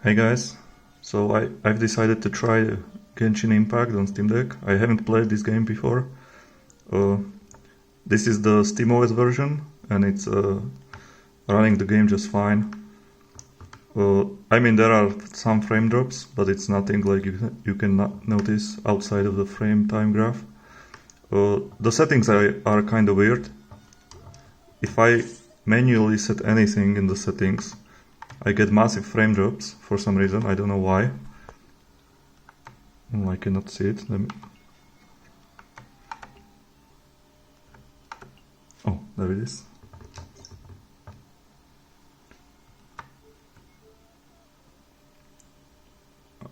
Hey guys, so I've decided to try Genshin Impact on Steam Deck. I haven't played this game before. Uh, this is the SteamOS version and it's running the game just fine. I mean, there are some frame drops, but it's nothing like you can notice outside of the frame time graph. The settings are kind of weird. If I manually set anything in the settings, I get massive frame drops for some reason, I don't know why. Oh, I cannot see it. Oh, there it is.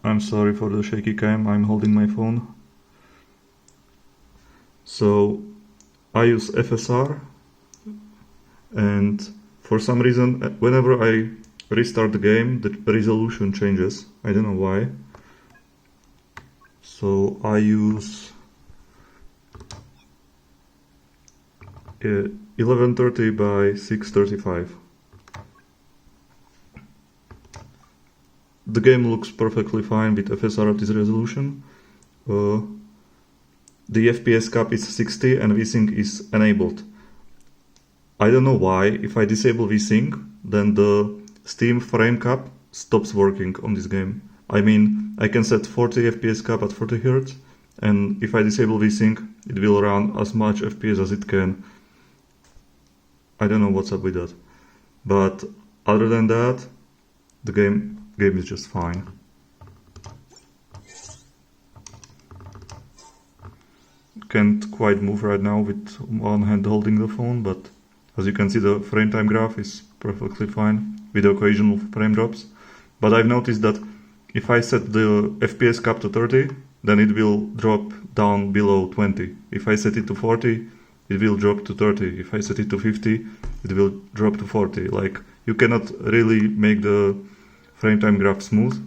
I'm sorry for the shaky cam, I'm holding my phone. So I use FSR, and for some reason whenever I restart the game the resolution changes. I don't know why. So I use 1130 by 635. The game looks perfectly fine with FSR at this resolution. The FPS cap is 60 and VSync is enabled. I don't know why. If I disable VSync, then the Steam frame cap stops working on this game. I mean, I can set 40 FPS cap at 40 Hz, and if I disable VSync, it will run as much FPS as it can. I don't know what's up with that. But other than that, the game is just fine. Can't quite move right now with one hand holding the phone, but as you can see the frame time graph is perfectly fine with occasional frame drops. But I've noticed that if I set the FPS cap to 30, then it will drop down below 20. If I set it to 40, it will drop to 30. If I set it to 50, it will drop to 40. Like, you cannot really make the frame time graph smooth.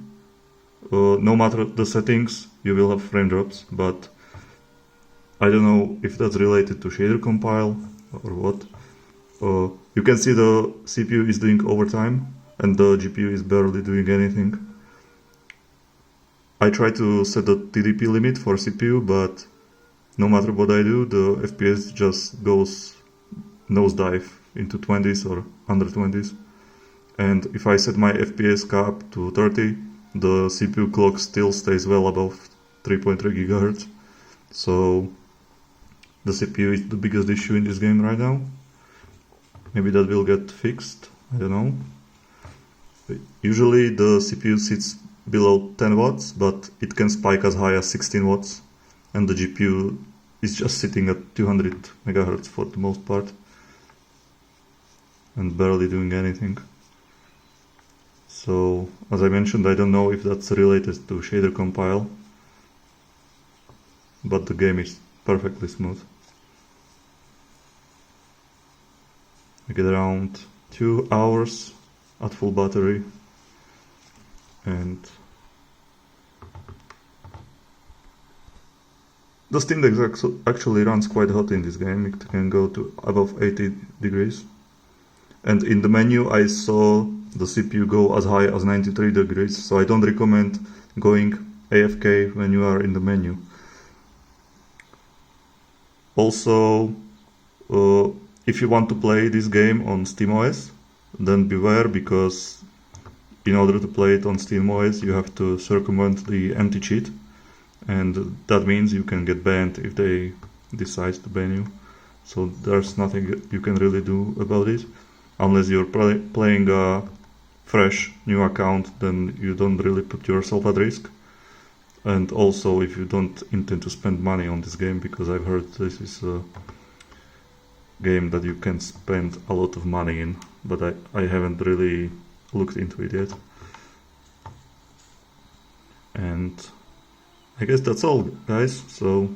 No matter the settings, you will have frame drops, but I don't know if that's related to shader compile or what. You can see the CPU is doing overtime and the GPU is barely doing anything. I try to set the TDP limit for CPU, but no matter what I do, the FPS just goes nosedive into 20s or under 20s. And if I set my FPS cap to 30, the CPU clock still stays well above 3.3 GHz. So the CPU is the biggest issue in this game right now. Maybe that will get fixed, I don't know. Usually the CPU sits below 10 watts, but it can spike as high as 16 watts. And the GPU is just sitting at 200 MHz for the most part. And barely doing anything. So, as I mentioned, I don't know if that's related to shader compile. But the game is perfectly smooth. I get around 2 hours at full battery, and the Steam Deck actually runs quite hot in this game. It can go to above 80 degrees, and in the menu I saw the CPU go as high as 93 degrees, so I don't recommend going AFK when you are in the menu. Also, if you want to play this game on SteamOS, then beware, because in order to play it on SteamOS you have to circumvent the empty cheat, and that means you can get banned if they decide to ban you. So there's nothing you can really do about it, unless you're playing a fresh new account, then you don't really put yourself at risk. And also if you don't intend to spend money on this game, because I've heard this is a game that you can spend a lot of money in, but I haven't really looked into it yet. And I guess that's all, guys. So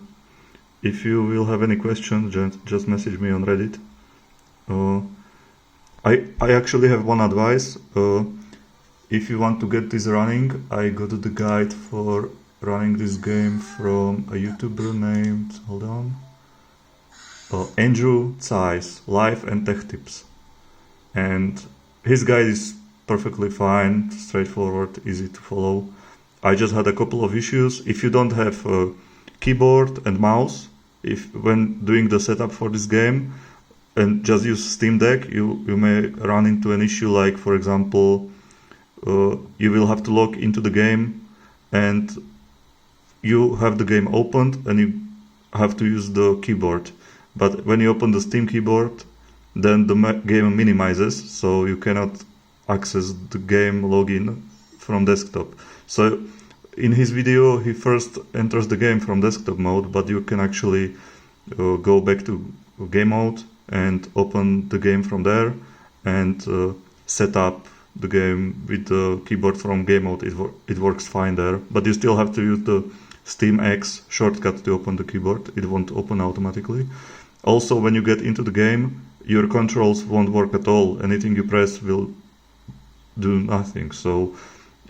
if you will have any questions, just message me on Reddit. I actually have one advice. If you want to get this running, I got the guide for running this game from a YouTuber named, hold on, Andrew Zeiss, Life and Tech Tips. And his guide is perfectly fine, straightforward, easy to follow. I just had a couple of issues. If you don't have a keyboard and mouse, if when doing the setup for this game and just use Steam Deck, you may run into an issue like, for example, you will have to log into the game and you have the game opened and you have to use the keyboard. But when you open the Steam keyboard, then the game minimizes, so you cannot access the game login from desktop. So in his video, he first enters the game from desktop mode, but you can actually go back to game mode and open the game from there and set up the game with the keyboard from game mode. It works fine there, but you still have to use the Steam X shortcut to open the keyboard. It won't open automatically. Also, when you get into the game, your controls won't work at all. Anything you press will do nothing. So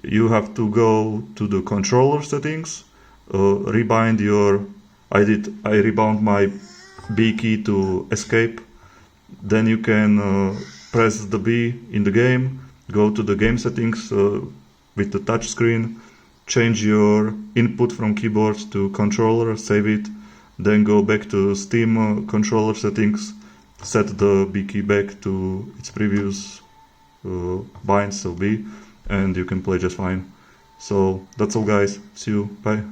you have to go to the controller settings, rebind your... I rebound my B key to escape. Then you can press the B in the game, go to the game settings with the touch screen, change your input from keyboard to controller, save it, then go back to Steam controller settings, set the B key back to its previous bind, so B, and you can play just fine. So that's all guys, see you, bye.